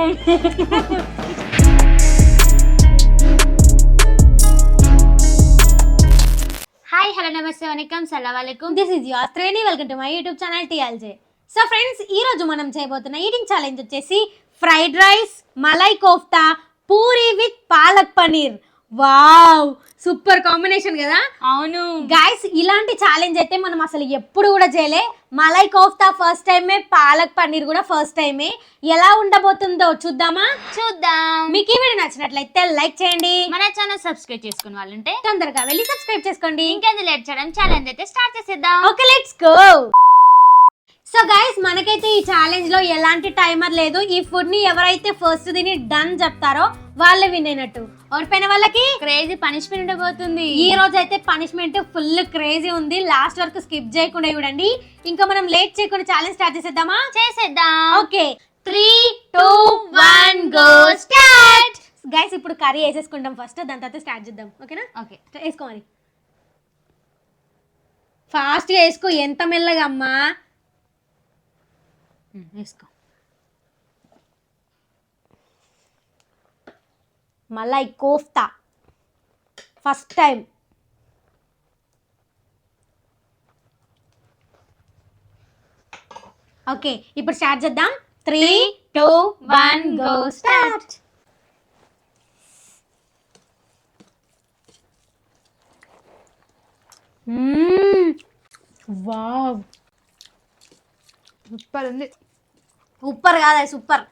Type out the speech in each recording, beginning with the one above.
Hi hello నమస్తే వనకం సలాం అలైకుం. దిస్ ఈజ్ యువర్ త్రేని. Welcome to my YouTube channel TLJ. So friends, ఈ రోజు మనం చేయబోతున్న ఈటింగ్ ఛాలెంజ్ వచ్చేసి fried rice, malai kofta, puri with palak paneer. Wow, super combination కదా. అవును గైస్, ఇలాంటి ఛాలెంజ్ అయితే మనం అసలు ఎప్పుడు కూడా చేయలే. మలై కోఫ్తా ఫస్ట్ టైమే, పాలక్ పన్నీర్ కూడా ఫస్ట్ టైమే. ఎలా ఉండబోతుందో చూద్దాం. మీకు ఈ వీడియో నచ్చినట్లయితే లైక్ చేయండి. మన ఛానల్ సబ్స్క్రైబ్ చేసుకున్న వాళ్ళంటే తొందరగా వెళ్ళి సబ్స్క్రైబ్ చేసుకోండి. ఇంకెందుకు లేట్ చేయడం, ఛాలెంజ్ అయితే స్టార్ట్ చేసేద్దాం. Okay, let's go. So guys, మనకైతే ఈ ఛాలెంజ్ లో ఎలాంటి టైమర్ లేదు. ఈ ఫుడ్ ని ఎవరైతే ఫస్ట్ దీన్ని డన్ చెప్తారో వాళ్ళే విన్ అయినట్టు. ఓడిపోయిన వాళ్ళకి క్రేజీ పనిష్మెంట్ ఉండబోతుంది. ఈ రోజు అయితే పనిష్మెంట్ ఫుల్ క్రేజీ ఉంది. లాస్ట్ వరకు స్కిప్ చేయకుండా చూడండి. ఇంకా మనం లేట్ చేయకుండా ఛాలెంజ్ స్టార్ట్ చేసేద్దాం. Okay, 3, 2, 1 go start. గైస్, ఇప్పుడు కర్రీ వేసేసుకుంటాం ఫస్ట్, దాని తర్వాత స్టార్ట్ చేద్దాం. ఓకేనా? ఓకే, వేసుకోవాలి. ఫాస్ట్గా వేసుకో. ఎంత మెల్లగా అమ్మా. వేసుకో. Malai kofta first time. Okay, ఇప్పుడు స్టార్ట్ చేద్దాం. 3, 2, 1 గో స్టార్ట్. వావ్, సూపర్ ఉంది. సూపర్ కాదా? సూపర్.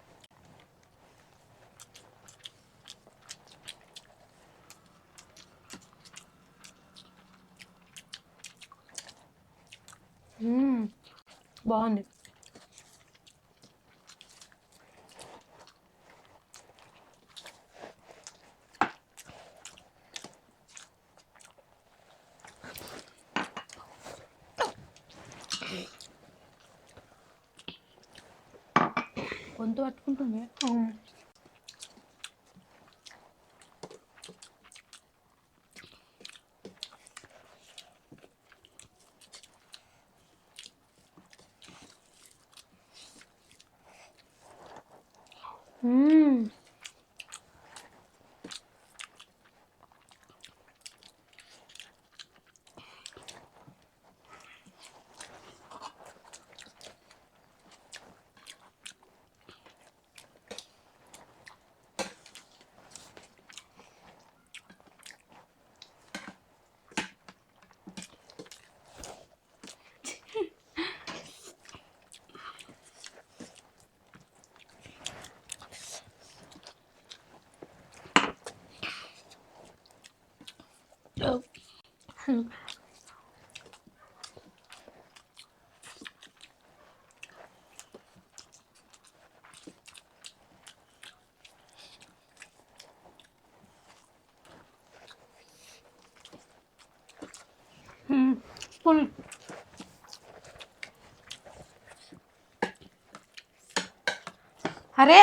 బాగుంది. గొంతు పట్టుకుంటుంది. అరే,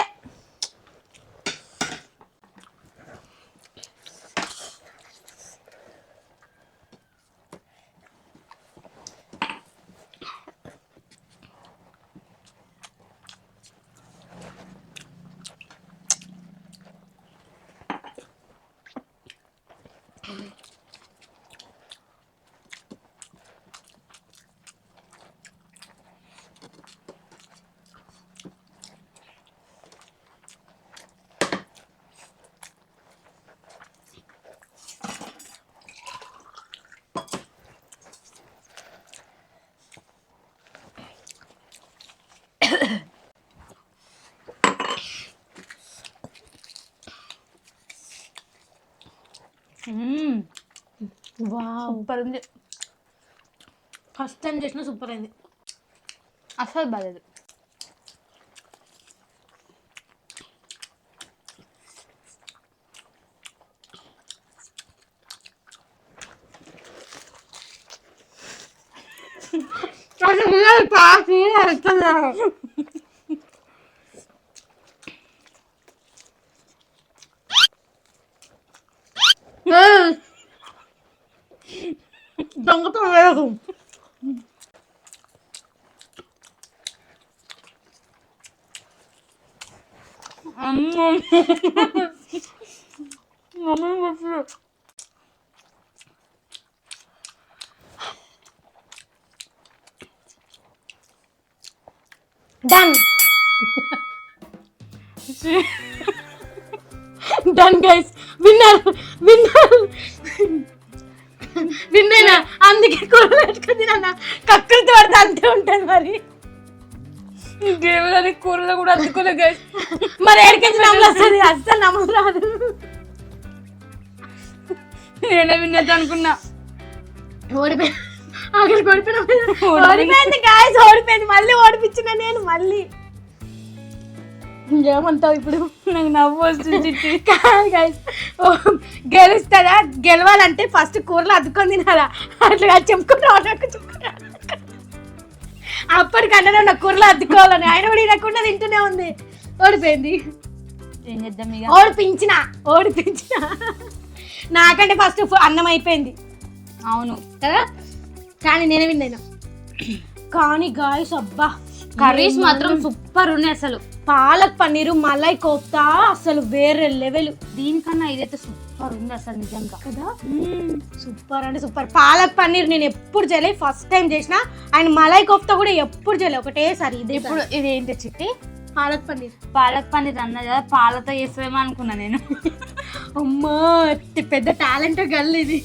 సూపర్ ఉంది. ఫస్ట్ టైం చేసిన సూపర్ అయింది. అసలు బాలేదు. దొంగతో వేయకు. డన్ డన్ గైస్ విన్నర్ విన్నైనా అందుకే కూర పెట్టుకుంది నాన్న కక్కులతో పడితే అంతే ఉంటుంది మరి ఇంకేమైనా కూరలో కూడా అద్దుకోలే గైస్. మరి ఏడికెళ్ళి నమ్మలు వస్తుంది అస్సలు నమ్మలు రాదు. నేనే విన్నట్టు అనుకున్నా. ఓడిపోయి ఆఖరికి ఓడిపోయింది గాయస్ ఓడిపోయింది మళ్ళీ ఓడిపించిన నేను మళ్ళీ ఏమంటావు ఇప్పుడు నాకు నవ్వు వస్తుంది. గాయస్ గెలుస్తుందా గెలవాలంటే ఫస్ట్ కూరలు అద్దుకొని తినాలా అట్లా చెప్పుకుంటా అప్పటికన్నా నా కూరలు అద్దుకోవాలని ఆయన కూడా తినకుండా తింటూనే ఉంది. ఓడిపోయింది. ఏం చేద్దాం ఇక? ఓడిపించిన నాకంటే ఫస్ట్ అన్నం అయిపోయింది. అవును కదా కానీ నేనే విన్నాను. కానీ గాయస్ అబ్బా కర్రీస్ మాత్రం సూపర్ ఉన్నాయి అసలు. పాలక్ పన్నీరు మలై కోఫ్తా అసలు వేరే లెవెల్. దీనికన్నా ఇదైతే సూపర్ ఉంది అసలు నిజంగా కదా. సూపర్ అంటే సూపర్. పాలక్ పన్నీర్ నేను ఎప్పుడు చేయలే, ఫస్ట్ టైం చేసిన. అండ్ మలై కోఫ్తా కూడా ఎప్పుడు చేయలే, ఒకటేసారి. ఇది ఇప్పుడు ఇది ఏంటి చిట్టి? పాలక్ పన్నీర్. పాలక్ పన్నీర్ అన్నది కదా, పాలతో చేస్తామేమో అనుకున్నా నేను. అమ్మా పెద్ద టాలెంట్ గల్ ఇది.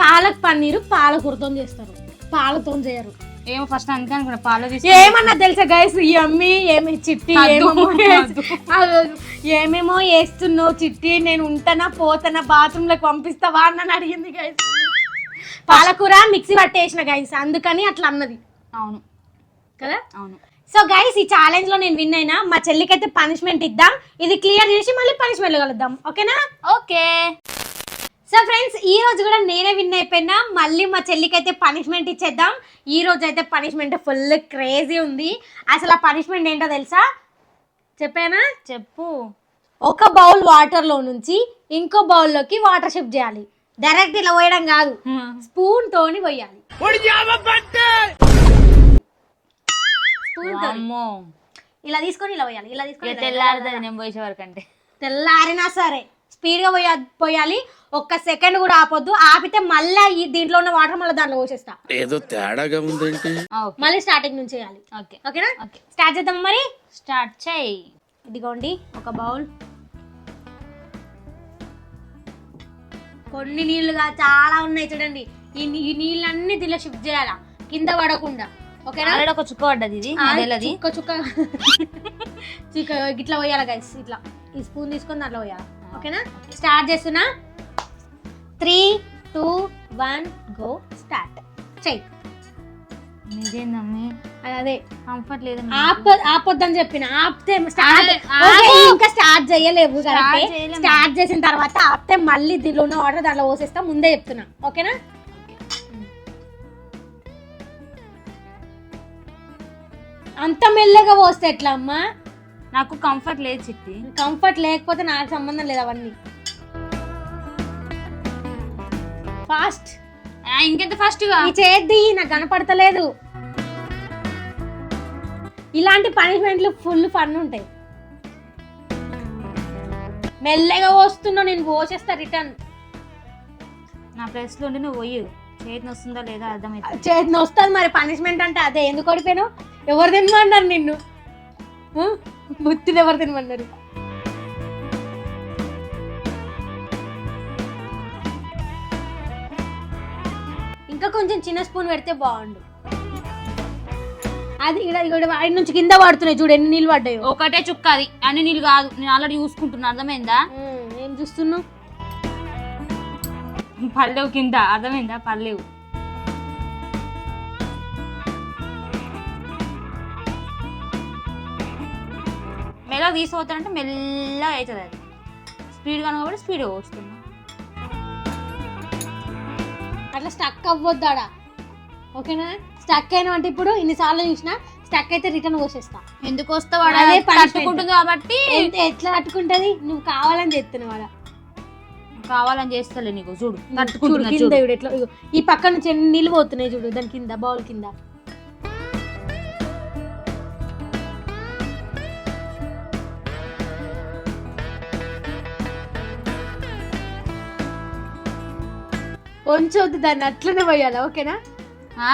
పాలక్ పన్నీరు పాలకూరతో చేస్తారు, పాలతో చేయరు. ఏమో ఫస్ట్ అందుకే అనుకున్నా పాలు తీసి. ఏమన్నా తెలుసా గైస్ ఈ అమ్మి ఏమి చిట్టి ఏమేమో వేస్తున్నావు చిట్టి, నేను ఉంటానా పోతానా బాత్రూమ్ లోకి పంపిస్తావా అని అడిగింది గైస్. పాలకూర మిక్సీ పట్టేసిన గైస్ అందుకని అట్లా అన్నది. అవును కదా. అవును. సో గైస్ ఈ ఛాలెంజ్ లో నేను విన్ అయినా. మా చెల్లికైతే పనిష్మెంట్ ఇద్దాం, ఇది క్లియర్ చేసి మళ్ళీ పనిష్మెంట్ కలుద్దాం. ఓకేనా? ఓకే. సో ఫ్రెండ్స్ ఈ రోజు కూడా నేనే విన్ అయిపోయినా. మళ్ళీ మా చెల్లికైతే పనిష్మెంట్ ఇచ్చేద్దాం. ఈ రోజు అయితే పనిష్మెంట్ ఫుల్ క్రేజీ ఉంది. అసలు ఆ పనిష్మెంట్ ఏంటో తెలుసా? చెప్పానా? చెప్పు. ఒక బౌల్ వాటర్ లో నుంచి ఇంకో బౌల్లోకి వాటర్ షిఫ్ట్ చేయాలి. డైరెక్ట్ ఇలా పోయడం కాదు, స్పూన్ తోని పోయాలి. ఇలా తీసుకొని ఇలా పోయాలి, ఇలా తీసుకొని. తెల్లారుతుంది నేను పోయే వరకు. అంటే తెల్లారినా సరే స్పీడ్ గా పోయాలి. ఒక్క సెకండ్ కూడా ఆపొద్దు. ఆపితే మళ్ళీ ఈ దీంట్లో ఉన్న వాటర్ మళ్ళీ దాంట్లో పోసేస్తా. ఏదో తేడాగా ఉందేంటి? మళ్ళీ స్టార్టింగ్ నుంచి చేయాలి. ఓకే ఓకేనా? ఓకే స్టార్ట్ చేద్దాం మరి. స్టార్ట్ చేయి. ఇదిగోండి ఒక బౌల్, కొన్ని నీళ్లుగా చాలా ఉన్నాయి చూడండి. ఈ నీళ్ళన్నీ దీనిలో షిఫ్ట్ చేయాలా, కింద పడకుండా. ఓకేనా? ఒక చుక్క పడ్డది. ఇది చుక్క చుక్క ఇట్లా పోయాలి గైస్. ఇట్లా ఈ స్పూన్ తీసుకొని దాంట్లో పోయాలి. ఓకేనా? స్టార్ట్ చేస్తున్నా. 3, 2, 1 గో. స్టార్ట్ చెయ్యి. నిజేందమ్మి అదే కంఫర్ట్ లేదు. ఆపొద్దని చెప్పిన. ఆపితే ఇంకా స్టార్ట్ చేయలేవు. స్టార్ట్ చేసిన తర్వాత ఆపితే మళ్ళీ దీనిలో ఉన్న వాటర్ దాంట్లో పోసేస్తా. ముందే చెప్తున్నా. ఓకేనా? అంత మెల్లగా పోస్తే ఎట్లా అమ్మా? నాకు కంఫర్ట్ లేదు చిట్టి. కంఫర్ట్ లేకపోతే నాకు సంబంధం లేదు అవన్నీ. ఫాస్ట్. ఇంకెంత ఫాస్ట్ గా ఈ చేద్ది నాకు కనపడతలేదు. ఇలాంటి పనిష్మెంట్లు ఫుల్ ఫన్ ఉంటాయి. మెల్లగా పోస్తున్నా, నేను పోసేస్తా రిటర్న్. నా ప్లేస్ లో ఉండి నువ్వు పోయి చేతిని వస్తుందా లేదా అర్థమైతే. చేతిని వస్తుంది మరి. పనిష్మెంట్ అంటే అదే. ఎందుకు ఓడిపోయాను? ఎవరు తినమన్నారు నిన్ను? బుత్తిని ఎవరు తినమన్నారు? ఇంకా కొంచెం చిన్న స్పూన్ పెడితే బాగుండు. అది ఇక్కడ ఆయన నుంచి కింద పడుతున్నాయి చూడు, ఎన్ని నీళ్ళు పడ్డాయో. ఒకటే చుక్క, అది అన్ని నీళ్ళు కాదు. నేను ఆల్రెడీ చూసుకుంటున్నా. అర్థమైందా? ఏం చూస్తున్నావు? పర్లేవు కింద. అర్థమైందా? పర్లేవు. మెల్లగా తీసుకోవద్దంటే మెల్లగా అవుతుంది. అది స్పీడ్ గా కాబట్టి స్పీడ్గా వస్తున్నా. అట్లా స్టక్ అవ్వద్దాడా. ఓకేనా? స్టక్ అయినా అంటే ఇప్పుడు ఇన్నిసార్లు చూసినా స్టక్ అయితే రిటర్న్ పోసేస్తా. ఎందుకు వస్తావు? అదే తట్టుకుంటుంది కాబట్టి. ఎట్లా తట్టుకుంటది? నువ్వు కావాలని చేస్తున్నావు వాడ. కావాలని చేస్తలే నీకు. చూడు కింద చూడు ఎట్లా. ఈ పక్క నుంచి ఎన్ని నీళ్ళు పోతున్నాయి చూడు దాని కింద, బౌల్ కింద. వంచొద్దు, దాన్ని అట్లనే పోయాలా, ఓకేనా? ఆ?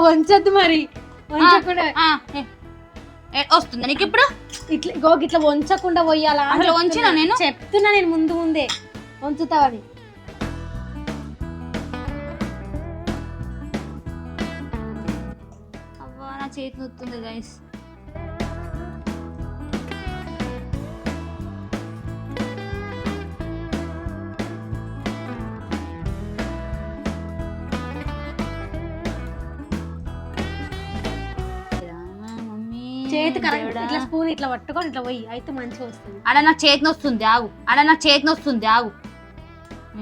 వంచొద్దు మరి, వంచకుండా ఆ, వస్తుందా నీకు ఇప్పుడు? ఇట్లా ఇట్లా వంచకుండా పోయాలా అసలు వంచినా నేను? చెప్తున్నా నేను ముందే వంచుతావని. అవ్వా నా చేతి నొత్తుంది గైస్. చేతి కరెక్ట్ ఇట్లా స్పూన్ ఇట్లా పట్టుకొని ఇట్లా పోయి అయితే మంచిగా వస్తుంది. ఆడ నాకు చేతి నొస్తుంది ఆగు,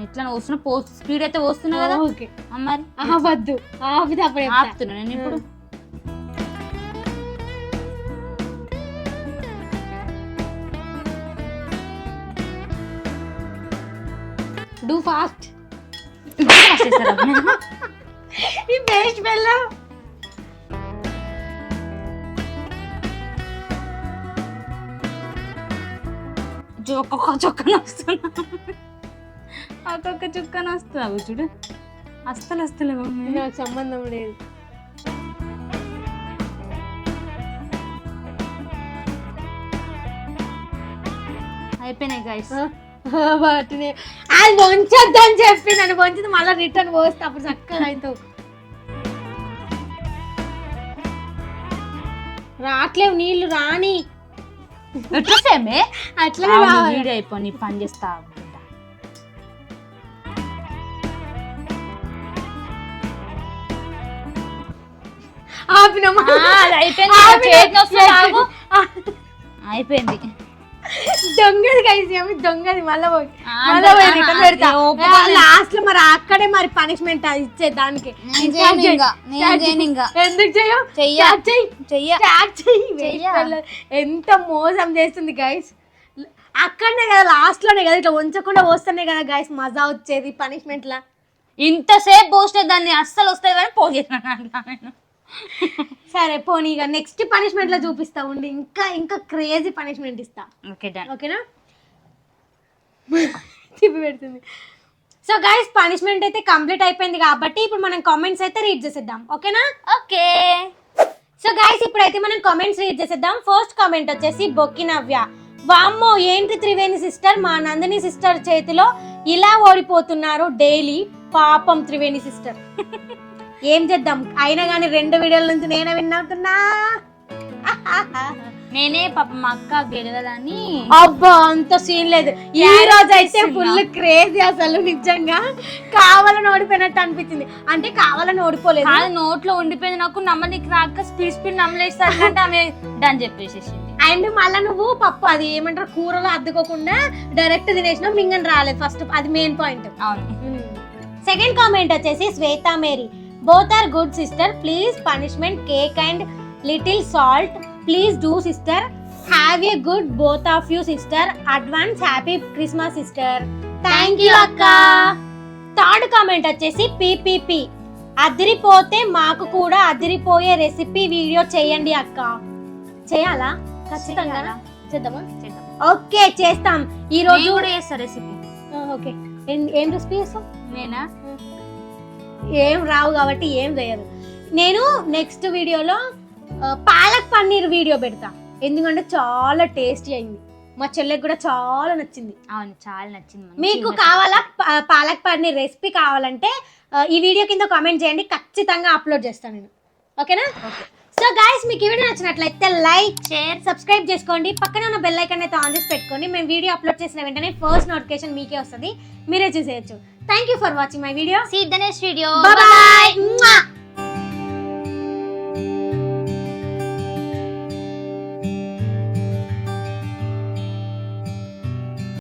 ఎట్లా వస్తున్నా స్పీడ్ అయితే వస్తున్నా కదా. ఓకే మరి వద్దు, ఆపుతున్నా నేను ఇప్పుడు. Do fast. ఈ పేస్ట్ బెల్లం ఒక్కొక్క చుక్కన వస్తున్నా, ఒక్కొక్క చుక్కన వస్తున్నావు చూడు. వస్తలే మమ్మీ, నాకు సంబంధం లేదు. అయిపోయినాయి గైస్. వాటిని అది వంచొద్దు అని చెప్పి నన్ను వంచితే మళ్ళీ రిటర్న్ పోస్తే అప్పుడు చక్కగా అవుతావు. రావట్లేవు నీళ్లు, రాని అట్లనే వీడియో అయిపోయి పని చేస్తా. అయిపోయింది. దొంగది కలిసి దొంగది మళ్ళీ లాస్ట్ లో మరి అక్కడే మరి పనిష్మెంట్ ఇచ్చే దానికి. ఎందుకు ఎంత మోసం చేస్తుంది గైస్. అక్కడనే కదా లాస్ట్ లోనే కదా ఇట్లా ఉంచకుండా వస్తేనే కదా గైస్ మజా వచ్చేది పనిష్మెంట్ లా. ఇంతసేపు పోసిన దాన్ని అస్సలు వస్తాయి కానీ పోసేసిన. సరే పోనీ, ఇక నెక్స్ట్ పనిష్మెంట్ లో చూపిస్తా ఉండి, ఇంకా క్రేజీ పనిష్మెంట్ ఇస్తా. ఓకేనా? తిప్పి పెడుతుంది. సో గైస్ పనిష్మెంట్ అయితే కంప్లీట్ అయిపోయింది కాబట్టి ఇప్పుడు మనం కామెంట్స్ అయితే రీడ్ చేసేద్దాం. ఓకేనా? ఓకే. సో గైస్ ఇప్పుడైతే మనం కామెంట్స్ రీడ్ చేసేద్దాం. ఫస్ట్ కామెంట్ వచ్చేసి బొక్కి నవ్య. వామ్మో ఏంటి త్రివేణి సిస్టర్, మా నందిని సిస్టర్ చేతిలో ఇలా ఓడిపోతున్నారు డైలీ, పాపం త్రివేణి సిస్టర్. ఏం చేద్దాం, అయినా కానీ 2 వీడియోల నుంచి నేనే విన్నవుతున్నా. నేనే పాప మా అక్క గెలవదని. అబ్బా అంత సీన్ లేదు. ఈ రోజు అయితే ఫుల్ క్రేజీ, అసలు నిజంగా కావాలని ఓడిపోయినట్టు అనిపించింది. అంటే కావాలని ఓడిపోలేదు, నోట్లో ఉండిపోయింది. నాకు నమ్మనికి రాక స్పీడ్ నమ్మలేస్తానంటే ఆమె దాన్ని చెప్పేసేసింది. అండ్ మళ్ళీ నువ్వు పప్పు అది ఏమంటారు కూరలో అద్దుకోకుండా డైరెక్ట్ తినేసినావు, మింగని రాలేదు ఫస్ట్, అది మెయిన్ పాయింట్. సెకండ్ కామెంట్ వచ్చేసి Shweta Mary. Both are good sister, please punishment cake and little salt, please do sister, have a good both of you sister, advance happy Christmas sister, thank you అక్క. Third comment వచ్చేసి P P P. అదిరిపోతే మాకు కూడా అదిరిపోయే recipe video చేయండి అక్క. చేయాలా? ఖచ్చితంగా చేద్దామా? ఓకే చేస్తాం. ఈ రోజు కూడా చేస్తా రెసిపీ. ఓకే ఏం రెసిపీ చేస్తాం? నేనా? ఏం రావు కాబట్టి ఏం చేయదు. నేను నెక్స్ట్ వీడియోలో పాలక్ పన్నీర్ వీడియో పెడతా, ఎందుకంటే చాలా టేస్టీ అయింది, మా చెల్లెకి కూడా చాలా నచ్చింది. అవును చాలా నచ్చింది. మీకు కావాలా పాలక్ పన్నీర్ రెసిపీ కావాలంటే ఈ వీడియో కింద కామెంట్ చేయండి, ఖచ్చితంగా అప్లోడ్ చేస్తాను నేను. ఓకేనా? సో గైస్ మీకు ఈ వీడియో నచ్చినట్లయితే లైక్, షేర్, సబ్స్క్రైబ్ చేసుకోండి. పక్కన ఉన్న బెల్ ఐకాన్ అయితే ఆన్ చేసి పెట్టుకోండి. మేము వీడియో అప్లోడ్ చేసిన వెంటనే ఫస్ట్ నోటిఫికేషన్ మీకే వస్తుంది, మీరే చూసేయచ్చు. Thank you for watching my video. See the next video. Bye by.